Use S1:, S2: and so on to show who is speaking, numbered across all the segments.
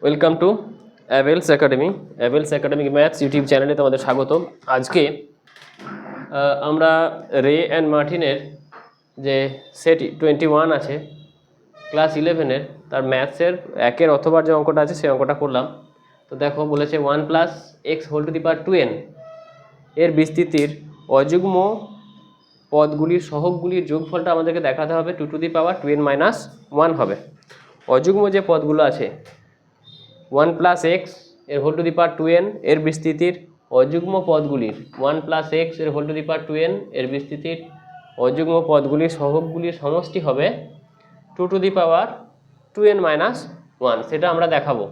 S1: Welcome to Avels Academy. Avels academic maths YouTube চ্যানেলে তোমাদের স্বাগত। আজকে আমরা রে অ্যান্ড মার্টিনের যে সেট 21 আছে ক্লাস 11-এর, তার ম্যাথসের একের অথবার যে অঙ্কটা আছে সেই অঙ্কটা করলাম। তো দেখো বলেছে 1 + x whole to the power 2n এর বিস্তৃতির অযুগ্ম পদগুলির সহগগুলির যোগফলটা আমাদেরকে দেখাতে হবে 2 টু দি পাওয়ার 2n - 1 হবে। অযুগ্ম যে পদগুলো আছে 1 + x এর whole to the power 2n এর বিস্তৃতির অযুগ্ম পদগুলির 1 + x এর whole to the power 2n এর বিস্তৃতির অযুগ্ম পদগুলির সহগগুলির সমষ্টি হবে 2 টু দি পাওয়ার 2n - 1, সেটা আমরা দেখাবো।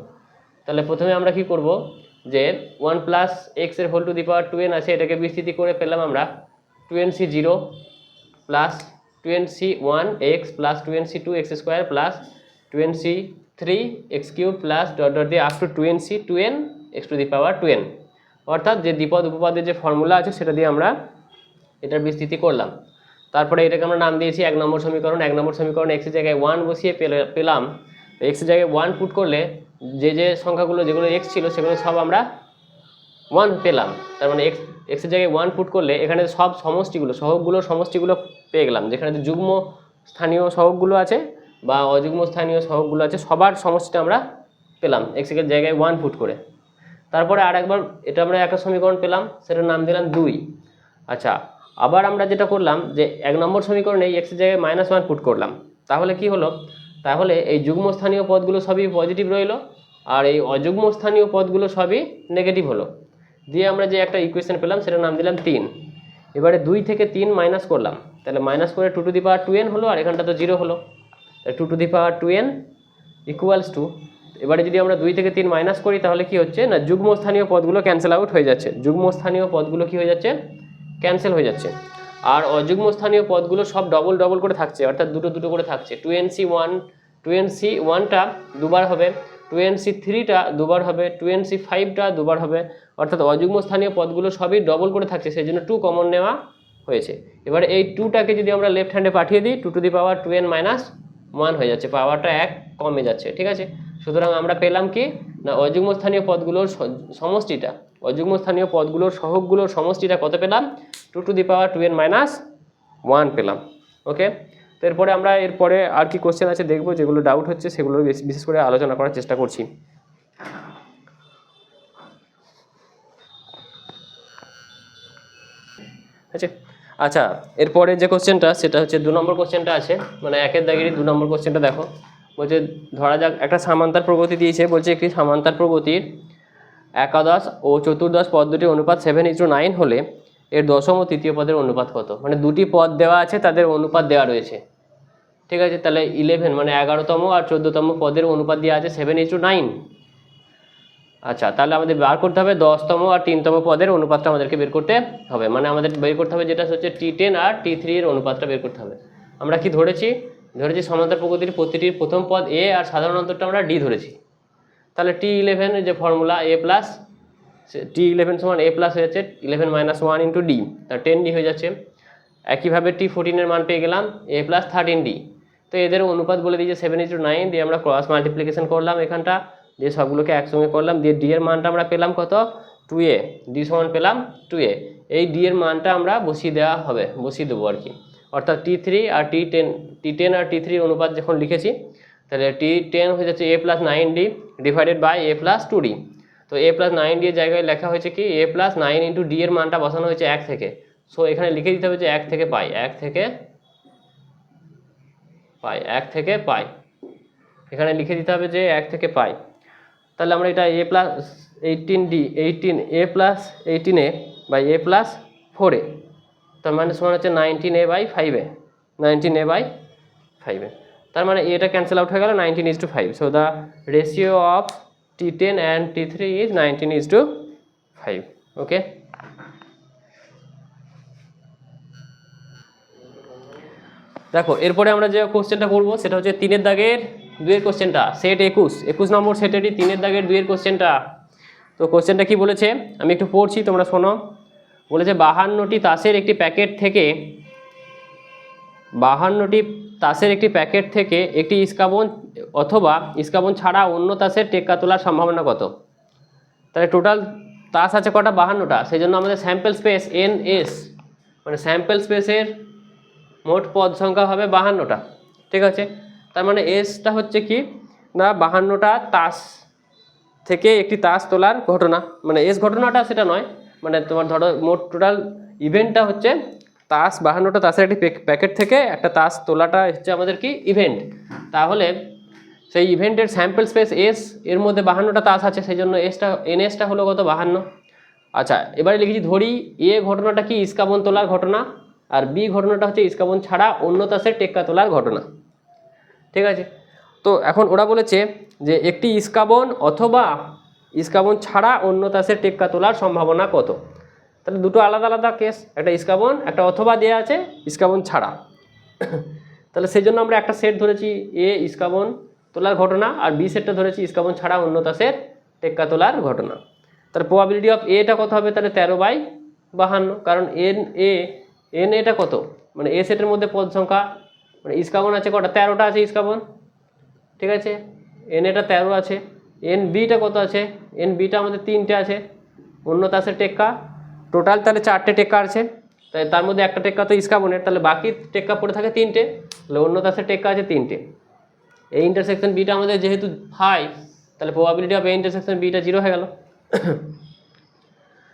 S1: তাহলে প্রথমে আমরা কি করব, যে 1 + x এর whole to the power 2n আছে, এটাকে বিস্তৃতি করে পেলাম আমরা 2nc0 plus 2nc1x plus 2nc2x² plus 2nc3x³ plus dot dot দিয়ে up to 2nc2n x to the power 2n, অর্থাৎ যে দ্বিপদ উপপাদ্যের যে ফর্মুলা আছে সেটা দিয়ে আমরা এটার বিস্তৃতি করলাম। তারপরে এটাকে আমরা নাম দিয়েছি 1 নম্বর সমীকরণ। 1 নম্বর সমীকরণ x এর জায়গায় 1 বসিয়ে পেলাম। x এর জায়গায় 1 পুট করলে যে সংখ্যাগুলো যেগুলো x ছিল সেগুলো সব আমরা 1 পেলাম। তার মানে x এর জায়গায় 1 পুট করলে এখানে সব সমষ্টিগুলো সহগগুলোর সমষ্টিগুলো পেয়ে গেলাম। যেখানে যুগ্ম স্থানীয় সহগগুলো আছে বা অযুগ্ম স্থানীয় সহগগুলো আছে সবার সমষ্টিটা আমরা পেলাম x এর জায়গায় 1 পুট করে। তারপরে আরেকবার এটা আমরা একটা সমীকরণ পেলাম, সেটার নাম দিলাম 2। আচ্ছা, আবার আমরা যেটা করলাম যে 1 নম্বর সমীকরণে x এর জায়গায় -1 পুট করলাম। তাহলে কি হলো, তাহলে এই যুগ্ম স্থানীয় পদগুলো সবই পজিটিভ রইলো আর এই অযুগ্ম স্থানীয় পদগুলো সবই নেগেটিভ হলো। দিয়ে আমরা যে একটা ইকুয়েশন পেলাম সেটার নাম দিলাম 3। এবারে 2 থেকে 3 মাইনাস করলাম, তাহলে মাইনাস করে 2 টু দি পাওয়ার 2n হলো, আর এখানটা তো 0 হলো। 2 to the power 2n equals to, এবারে যদি আমরা 2 থেকে 3 মাইনাস করি তাহলে কি হচ্ছে না, যুগ্ম স্থানীয় পদগুলো ক্যান্সেল আউট হয়ে যাচ্ছে। যুগ্ম স্থানীয় পদগুলো কি হয়ে যাচ্ছে, ক্যান্সেল হয়ে যাচ্ছে। আর অযুগ্ম স্থানীয় পদগুলো সব ডবল ডবল করে থাকছে, অর্থাৎ দুটো দুটো করে থাকছে। 2nc1টা দুবার হবে, 2nc3টা দুবার হবে, 2nc5টা দুবার হবে, অর্থাৎ অযুগ্ম স্থানীয় পদগুলো সবই ডবল করে থাকছে, সেই জন্য 2 কমন নেওয়া হয়েছে। এবারে এই 2টাকে যদি আমরা লেফট হ্যান্ডে পাঠিয়ে দিই 2 টু দি পাওয়ার 2n - 1 হয়ে যাচ্ছে, পাওয়ারটা 1 কমে যাচ্ছে। ঠিক আছে, সুতরাং আমরা পেলাম কি না, অযুগ্ম স্থানীয় পদগুলোর সমষ্টিটা, অযুগ্ম স্থানীয় পদগুলোর সহগগুলোর সমষ্টিটা কত পেলাম, 2 টু দি পাওয়ার 2n - 1 পেলাম। ওকে, তো এরপরে আমরা এরপরে আর কি কোশ্চেন আছে দেখবো, যেগুলো ডাউট হচ্ছে সেগুলো বিশেষ করে আলোচনা করার চেষ্টা করছি। আচ্ছা, এরপরে যে কোশ্চেনটা সেটা হচ্ছে 2 নম্বর কোশ্চেনটা আছে, মানে একের দাগেরই 2 নম্বর কোশ্চেনটা দেখো। বলছে ধরা যাক একটা সামান্তর প্রগতি দিয়েছে, বলছে একটি সামান্তর প্রগতির একাদশ ও চতুর্দশ পদ দুটির অনুপাত 7:9 হলে এর দশম ও তৃতীয় পদের অনুপাত কত। মানে দুটি পদ দেওয়া আছে, তাদের অনুপাত দেওয়া রয়েছে। ঠিক আছে, তাহলে 11 মানে 11তম আর 14তম পদের অনুপাত দেওয়া আছে 7:9। আচ্ছা, তাহলে আমাদের বার করতে হবে 10তম আর 3তম পদের অনুপাতটা আমাদেরকে বের করতে হবে। মানে আমাদের বের করতে হবে যেটা হচ্ছে T10 আর T3 এর অনুপাতটা বের করতে হবে। আমরা কি ধরেছি সমান্তর প্রগতির প্রতিটির প্রথম পদ a আর সাধারণ অন্তরটা আমরা d ধরেছি। তাহলে T11 এর যে ফর্মুলা a প্লাস T11 সমান a প্লাস হয়ে যাচ্ছে 11 - 1 × d, তার 10d হয়ে যাচ্ছে। একইভাবে T14 এর মান পেয়ে গেলাম a প্লাস 13d। তো এদের অনুপাত বলে দিয়েছে 7:9, দিয়ে আমরা ক্রস মাল্টিপ্লিকেশন করলাম এখানটা, দিয়ে সবগুলোকে একসঙ্গে করলাম, দিয়ে d এর মানটা আমরা পেলাম কত, 2a, d সমান পেলাম 2a। এই d এর মানটা আমরা বসিয়ে দেবো আর কি। অর্থাৎ T3 আর T10 আর T3 এর অনুপাত যখন লিখেছি, তাহলে T10 হয়ে যাচ্ছে a plus 9d divided by a plus 2d। তো a প্লাস 9d এর জায়গায় লেখা হয়েছে কি a প্লাস 9 × d এর মানটা বসানো হয়েছে 1 থেকে। সো এখানে লিখে দিতে হবে যে 1 থেকে পাই, 1 থেকে পাই, এখানে লিখে দিতে হবে যে 1 থেকে পাই। তাহলে আমরা এটা a plus 18a plus 18a by a plus 4a, তার মানে সমান হচ্ছে 19a/5a, 19a/5a। তার মানে এটা ক্যান্সেল আউট হয়ে গেল, 19:5। So the ratio of T10 and T3 is 19:5। ওকে, দেখো এরপরে আমরা যে কোশ্চেনটা করবো সেটা হচ্ছে 3 দাগের 2 কোশ্চেনটা, সেট 21 নম্বর সেটেরই 3 দাগের 2 কোশ্চেনটা। তো কোশ্চেনটা কি বলেছে আমি একটু পড়ছি, তোমরা শোনো। বলেছে 52টি তাসের একটি প্যাকেট থেকে 52টি তাসের একটি প্যাকেট থেকে একটি ইস্কাবন অথবা ইস্কাবন ছাড়া অন্য তাসের টেক্কা তোলার সম্ভাবনা কত? তাহলে টোটাল তাস আছে কটা? 52টা। সেই জন্য আমাদের স্যাম্পল স্পেস NS মানে স্যাম্পল স্পেসের মোট পদ সংখ্যা হবে 52টা। ঠিক আছে, তার মানে এসটা হচ্ছে কি না 52টা তাস থেকে একটি তাস তোলার ঘটনা, মানে এস ঘটনাটা সেটা নয়, মানে তোমার ধরো মোট টোটাল ইভেন্টটা হচ্ছে তাস 52টা তাসের একটি প্যাকেট থেকে একটা তাস তোলাটা হচ্ছে আমাদের কি ইভেন্ট। তাহলে সেই ইভেন্টের স্যাম্পল স্পেস এস এর মধ্যে 52টা তাস আছে, সেই জন্য NSটা হলো কত? 52। আচ্ছা, এবারে লিখেছি ধরি এ ঘটনাটা কি ইস্কাবন তোলার ঘটনা, আর বি ঘটনাটা হচ্ছে ইস্কাবন ছাড়া অন্য তাসের টেক্কা তোলার ঘটনা। ঠিক আছে, তো এখন ওরা বলেছে যে একটি ইস্কাবন অথবা ইস্কাবন ছাড়া অন্য তাসের টেক্কা তোলার সম্ভাবনা কত? তাহলে দুটো আলাদা আলাদা কেস, একটা ইস্কাবন একটা অথবা দেওয়া আছে ইস্কাবন ছাড়া। তাহলে সেই জন্য আমরা একটা সেট ধরেছি এ ইস্কাবন তোলার ঘটনা, আর বি সেটটা ধরেছি ইস্কাবন ছাড়া অন্য তাসের টেক্কা তোলার ঘটনা। তাহলে প্রবাবিলিটি অফ এটা কত হবে? তাহলে 13/52, কারণ এন এটা কত, মানে এ সেটের মধ্যে পদ সংখ্যা মানে ইস্কাবন আছে কটা? 13টা আছে ইস্কাবন। ঠিক আছে, এন এটা 13 আছে। এন বিটা কত আছে? এন বিটা আমাদের 3টে আছে অন্য তাসের টেক্কা, টোটাল তাহলে 4টে টেক্কা আছে। তাই তার মধ্যে একটা টেক্কা তো ইস্কাবনের, তাহলে বাকি টেক্কা পড়ে থাকে 3টে, তাহলে অন্য তাসের টেক্কা আছে 3টে। এই ইন্টারসেকশন বিটা আমাদের যেহেতু 5, তাহলে probability of A intersection beta 0 হয়ে গেল।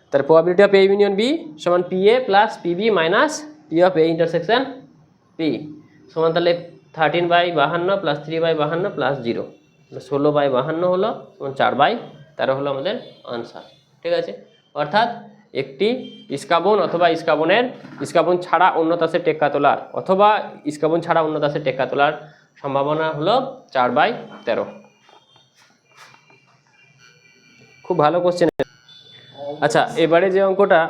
S1: তাহলে probability of A union B সমান PA plus PB minus P of A intersection P সমান তাহলে 13/52 প্লাস 3/52 প্লাস 0, 16/52 হলো সমান 4/13 হলো আমাদের আনসার। ঠিক আছে, অর্থাৎ একটি ইস্কাবন অথবা ইস্কাবন ছাড়া অন্য তাসের টেক্কা তোলার অথবা ইস্কাবন ছাড়া অন্য তাসের টেক্কা তোলার সম্ভাবনা হলো 4/13। খুব ভালো কোশ্চেন। আচ্ছা, এবারে যে অঙ্কটা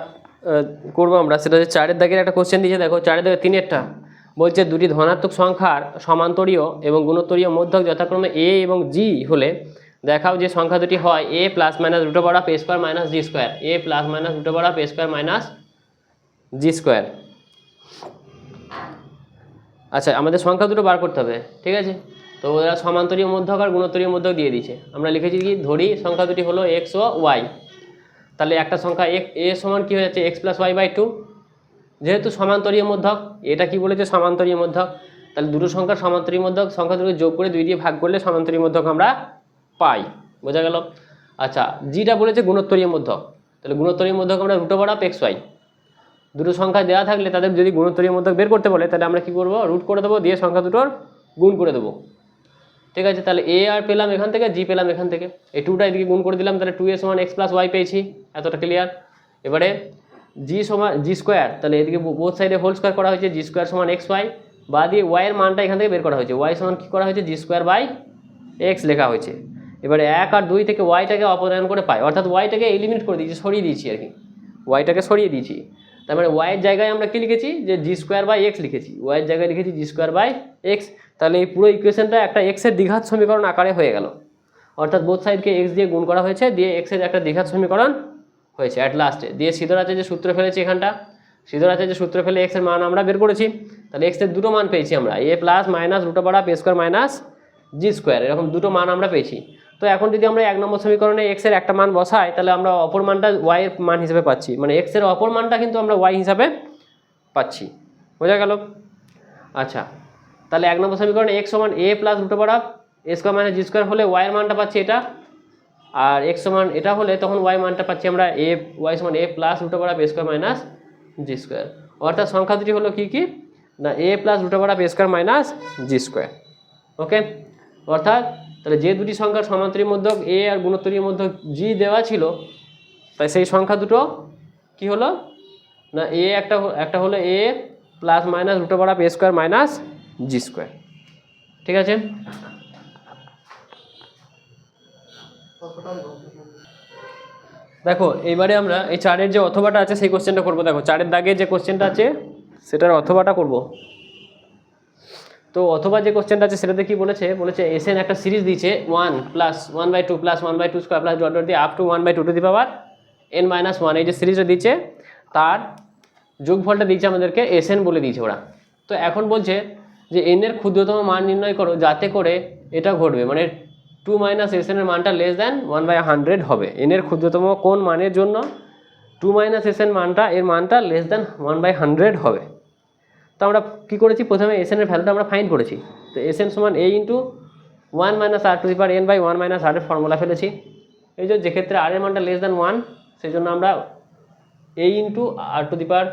S1: করবো আমরা সেটা হচ্ছে 4-এর দাগের একটা কোশ্চেন দিয়েছে। দেখো 4-এর দাগের 3-এরটা বলছে দুটি ধনাত্মক সংখ্যার সমান্তরীয় এবং গুণোত্তরীয় মধ্যক যথাক্রমে a এবং g হলে দেখাও যে সংখ্যা দুটি হয় a plus minus root over of a square minus G square, a plus minus root over of a square minus G square. আচ্ছা, আমাদের সংখ্যা দুটো বার করতে হবে। ঠিক আছে, তো ওরা সমান্তরীয় মধ্যক আর গুণোত্তরীয় মধ্যক দিয়ে দিয়েছে। আমরা লিখেছি কি ধরি সংখ্যা দুটি হলো x ও y, তাহলে একটা সংখ্যা a সমান কি হয়ে যাচ্ছে x প্লাস y/2, যেহেতু সমান্তরীয় মধ্যক, এটা কি বলেছে সমান্তরীয় মধ্যক, তাহলে দুটো সংখ্যার সমান্তরীয় মধ্যক সংখ্যা দুটো যোগ করে 2 দিয়ে ভাগ করলে সমান্তরীয় মধ্যক আমরা পাই। বোঝা গেল? আচ্ছা, জিটা বলেছে গুণোত্তরীয় মধ্যক, তাহলে গুণোত্তরীয় মধ্যক আমরা রুট ওভার অফ xy, দুটো সংখ্যা দেওয়া থাকলে তাদের যদি গুণোত্তরীয় মধ্যক বের করতে বলে তাহলে আমরা কি করব? রুট করে দেবো, দিয়ে সংখ্যা দুটোর গুণ করে দেবো। ঠিক আছে, তাহলে a আর পেলাম এখান থেকে, জি পেলাম এখান থেকে, এই 2টা এদিকে গুণ করে দিলাম, তাহলে 2a সমান x প্লাস y পেয়েছি। এতটা ক্লিয়ার? এবারে জি সমান জি স্কোয়ার, তাহলে এদিকে বোথ সাইডে হোল স্কোয়ার করা হয়েছে, জি স্কোয়ার সমান xy, বা দিয়ে y এর মানটা এখান থেকে বের করা হয়েছে, y সমান কী করা হয়েছে? জি স্কোয়ার বাই x লেখা হয়েছে। এবারে 1 আর 2 থেকে yটাকে অপসারণ করে পাই, অর্থাৎ yটাকে এলিমিনেট করে দিয়েছি, সরিয়ে দিয়েছি আর কি, yটাকে সরিয়ে দিয়েছি। তার মানে y এর জায়গায় আমরা কি লিখেছি? যে জি স্কোয়ার বাই x লিখেছি, y এর জায়গায় লিখেছি জি স্কোয়ার বাই x। তাহলে এই পুরো ইকুয়েশনটা একটা x এর দ্বিঘাত সমীকরণ আকারে হয়ে গেল, অর্থাৎ বোথ সাইডকে x দিয়ে গুণ করা হয়েছে, দিয়ে x এর একটা দ্বিঘাত সমীকরণ হয়েছে অ্যাট লাস্টে। দিয়ে সিধর আছে যে সূত্র ফেলেছি, এখানটা সিধর আছে যে সূত্র ফেলে x এর মান আমরা বের করেছি, তাহলে x এর দুটো মান পেয়েছি আমরা, a plus minus root over of a square minus G square, এরকম দুটো মান আমরা পেয়েছি। তো এখন যদি আমরা 1 নম্বর সমীকরণে x এর একটা মান বসাই, তাহলে আমরা অপর মানটা y এর মান হিসেবে পাচ্ছি, মানে x এর অপর মানটা কিন্তু আমরা y হিসাবে পাচ্ছি। বোঝা গেল? আচ্ছা, তাহলে 1 নম্বর সমীকরণে x সমান a plus root over of a square minus G square হলে y এর মানটা পাচ্ছি এটা, আর x সমান এটা হলে তখন y মানটা পাচ্ছি আমরা y সমান a plus root over of a square minus G square. অর্থাৎ সংখ্যা দুটি হলো কি না a plus root over of a square minus G square. Okay, অর্থাৎ তাহলে যে দুটি সংখ্যার সমান্তরীয় মধ্যক a আর গুণোত্তরীয় মধ্যক g দেওয়া ছিল, তাই সেই সংখ্যা দুটো কি হলো না একটা হলো a plus minus root over of a square minus G square. ঠিক আছে, দেখো এইবারে আমরা এই 4-এর যে অথবাটা আছে সেই কোশ্চেনটা করবো। দেখো 4-এর দাগে যে কোশ্চেনটা আছে সেটার অথবাটা করব। তো অথবা যে কোশ্চেনটা আছে সেটাতে কি বলেছে? বলেছে এসএন একটা সিরিজ দিয়েছে 1 plus 1/2 plus 1/2 square plus dot dot দিয়ে up to 1/2 to the power n-1, এই যে সিরিজটা দিচ্ছে তার যোগফলটা দিয়েছে আমাদেরকে এসএন বলে দিয়েছে ওরা। তো এখন বলছে যে এন এর ক্ষুদ্রতম মান নির্ণয় করো যাতে করে এটা ঘটবে, মানে 2 মাইনাস এসএন এর মানটা লেস দ্যান 1/100 হবে। এন এর ক্ষুদ্রতম কোন মানের জন্য 2 মাইনাস এসএন মানটা এর মানটা লেস দ্যান 1/100 হবে। তো আমরা কী করেছি, প্রথমে এসএন এর ভ্যালুটা আমরা ফাইন্ড করেছি। তো এসএন সমান a into 1 minus r to the power n by 1 minus r এর ফর্মুলা ফেলেছি। এই যে ক্ষেত্রে আর এর মানটা লেস দ্যান 1, সেই জন্য আমরা a into r to the power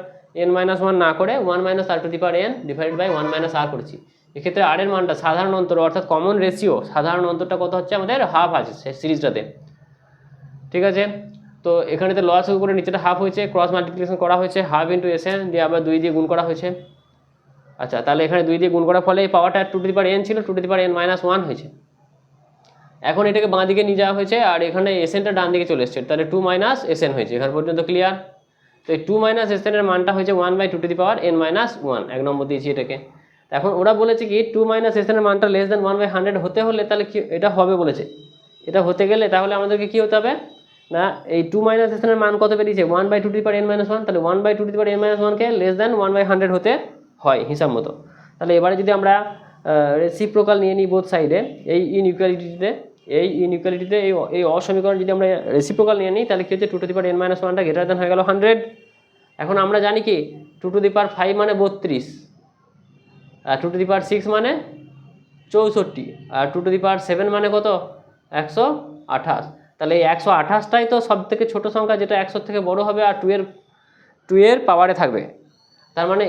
S1: n minus 1 না করে 1 minus r to the power n divided by 1 minus r করেছি। এক্ষেত্রে আর এর মানটা সাধারণ অন্তর অর্থাৎ কমন রেশিও, সাধারণ অন্তরটা কত হচ্ছে আমাদের হাফ আছে সিরিজটাতে, ঠিক আছে। তো এখানেতে লস করে নিচেটা হাফ হয়েছে, ক্রস মাল্টিপ্লিকেশন করা হয়েছে, হাফ ইন্টু এসএন দিয়ে আবার 2 দিয়ে গুণ করা হয়েছে। আচ্ছা, তাহলে এখানে 2 দিয়ে গুণ করার ফলে এই পাওয়ারটা 2 টু দি পাওয়ার n ছিল, 2 to the power n minus 1 হয়েছে। এখন এটাকে বাঁ দিকে নিয়ে যাওয়া হয়েছে আর এখানে এসএনটা ডান দিকে চলে এসছে, তাহলে 2 মাইনাস এসএন হয়েছে। এখান পর্যন্ত ক্লিয়ার। তো এই 2 মাইনাস এসএন এর মানটা হয়েছে 1/2 to the power n minus 1, 1 নম্বর দিয়েছি এটাকে। এখন ওরা বলেছে কি 2 মাইনাস এসএন এর মানটা লেস দ্যান 1/100 হতে হলে তাহলে কি এটা হবে বলেছে। এটা হতে গেলে তাহলে আমাদেরকে কি হতে হবে না, এই 2 মাইনাস এসএন এর মান কত বেরিয়েছে 1/2 to the power n minus 1, তাহলে 1/2 to the power n minus 1 k less than 1/100 হতে হয় হিসাব মতো। তাহলে এবারে যদি আমরা রেসিপ্রোকাল নিয়ে নিই বোথ সাইডে, এই ইনইকুয়ালিটিতে এই অসমীকরণ যদি আমরা রেসিপ্রোকাল নিয়ে নিই তাহলে কি হচ্ছে 2 to the power n minus 1টা গ্রেটার দ্যান হয়ে গেল 100। এখন আমরা জানি কি 2 টু দি পাওয়ার 5 মানে 32, আর 2 টু দি পাওয়ার 6 মানে 64, আর 2 টু দি পাওয়ার 7 মানে কত 128। তাহলে এই 128টাই তো সব থেকে ছোটো সংখ্যা যেটা 100 থেকে বড় হবে আর 2 এর পাওয়ারে থাকবে। তার মানে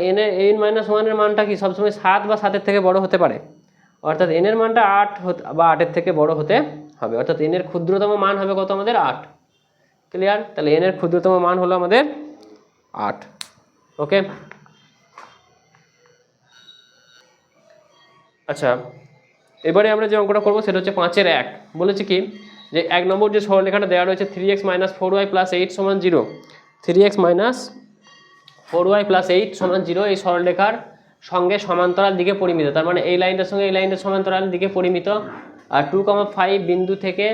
S1: n মাইনাস 1 এর মানটা কি সবসময় 7 বা 7-এর থেকে বড় হতে পারে, অর্থাৎ n এর মানটা 8 বা 8-এর থেকে বড় হতে হবে, অর্থাৎ n এর ক্ষুদ্রতম মান হবে কত আমাদের 8। ক্লিয়ার? তাহলে n এর ক্ষুদ্রতম মান হলো আমাদের 8। ওকে, আচ্ছা এবারে আমরা যে অঙ্কটা করবো সেটা হচ্ছে 5-এর 1। বলেছে কি যে 1 নম্বর যে সরলরেখাটা দেওয়া রয়েছে 3x মাইনাস 4y প্লাস 8 সমান 0, 3x মাইনাস 4y প্লাস 8 সমান 0 এই সরলরেখার সঙ্গে সমান্তরাল দিকে পরিমিত। তার মানে এই লাইনটার সঙ্গে এই লাইনটার সমান্তরাল দিকে পরিমিত, আর 2,5 বিন্দু থেকে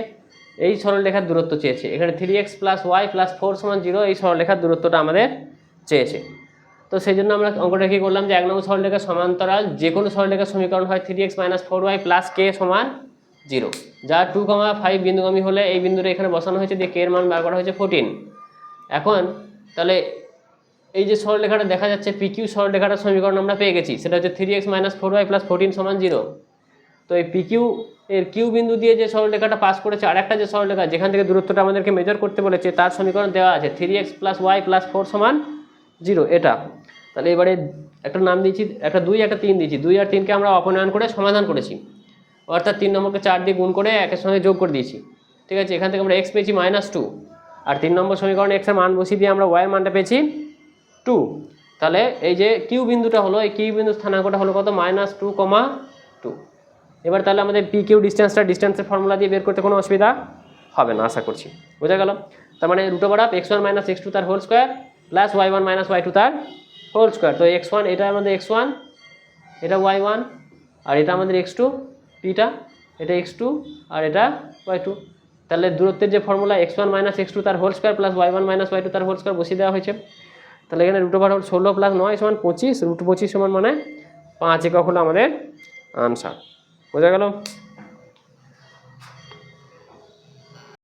S1: এই সরলরেখার দূরত্ব চেয়েছে। এখানে 3x প্লাস y প্লাস 4 সমান 0 এই সরলরেখার দূরত্বটা আমাদের চেয়েছে। তো সেই জন্য আমরা অঙ্কটা কি করলাম যে 1 নম্বর সরলরেখার সমান্তরাল যে কোনো সরলরেখার সমীকরণ হয় 3x minus 4y plus k সমান 0, যা 2,5 বিন্দুগামী হলে এই বিন্দুটা এখানে বসানো হয়েছে, দিয়ে k এর মান বার করা হয়েছে 14। এখন তাহলে এই যে সরলরেখাটা দেখা যাচ্ছে PQ সরলরেখাটার সমীকরণ আমরা পেয়ে গেছি, সেটা হচ্ছে 3x মাইনাস 4y প্লাস 14 সমান 0। তো এই PQ এর কিউ বিন্দু দিয়ে যে সরলরেখাটা পাস করেছে আর একটা যে সরলরেখা যেখান থেকে দূরত্বটা আমাদেরকে মেজার করতে বলেছে তার সমীকরণ দেওয়া আছে 3x প্লাস y প্লাস 4 সমান 0 এটা। তাহলে এবারে একটা নাম দিয়েছি, একটা 2 একটা 3 দিয়েছি, 2 আর 3কে আমরা অপনয়ন করে সমাধান করেছি, অর্থাৎ 3 নম্বরকে 4 দিয়ে গুণ করে একের সঙ্গে যোগ করে দিয়েছি, ঠিক আছে। এখান থেকে আমরা x পেয়েছি -2, আর 3 নম্বর সমীকরণে x এর মান বসিয়ে দিয়ে আমরা y এর মানটা পেয়েছি 2। তাহলে এই যে কিউ বিন্দুটা হলো, এই কিউ বিন্দুর স্থানাঙ্কটা হলো কত -2,2। এবার তাহলে আমাদের PQ ডিস্টেন্সের ফর্মুলা দিয়ে বের করতে কোনো অসুবিধা হবে না আশা করছি, বোঝা গেল। তার মানে √(x1 - x2 তার whole square plus y1 - y2 তার হোল স্কোয়ার। তো x1 এটা আমাদের x1, এটা y1, আর এটা আমাদের x2 পিটা, এটা x2 আর এটা y2। তাহলে দূরত্বের যে ফর্মুলা x1 - x2 তার whole square plus y1 - y2 তার হোল স্কোয়ার বসিয়ে দেওয়া হয়েছে। তাহলে এখানে √16 প্লাস 9 সমান 25, √25 সমান মানে 5 একক হলো আমাদের আনসার, বোঝা গেল।